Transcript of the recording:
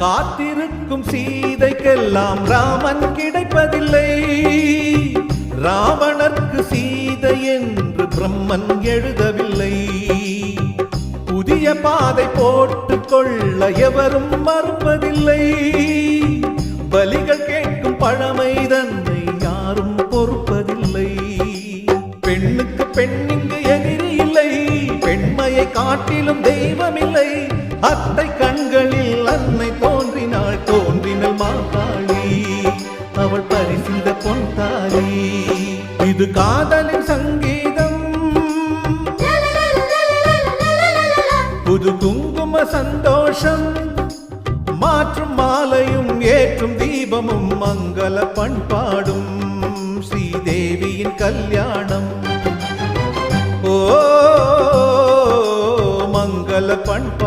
காத்திருக்கும் சீதைக்கெல்லாம் ராமன் கிடைப்பதில்லை. ராவணர்க்கு சீதை என்று பிரம்மன் எழுதவில்லை. புதிய பாதை போட்டுக் கொள்ள எவரும் மறுப்பதில்லை. பலிகள் கேட்கும் பழமை தன்னை யாரும் பொறுப்பதில்லை. பெண்ணுக்கு பெண்ணிங்கு எதிரி இல்லை. பெண்மையை காட்டிலும் தெய்வமில்லை. அத்தை கண்களில் அன்னை தோன்றினாள். தோன்றினள் மாகாளி, அவள் பரிசிந்த பொன்தாலி. இது காதலின் சங்கீதம், புது குங்கும சந்தோஷம். மாற்றும் மாலையும் ஏற்றும் தீபமும் மங்கள பண்பாடும் ஸ்ரீதேவியின் கல்யாணம். ஓ மங்கள பண்பாடும்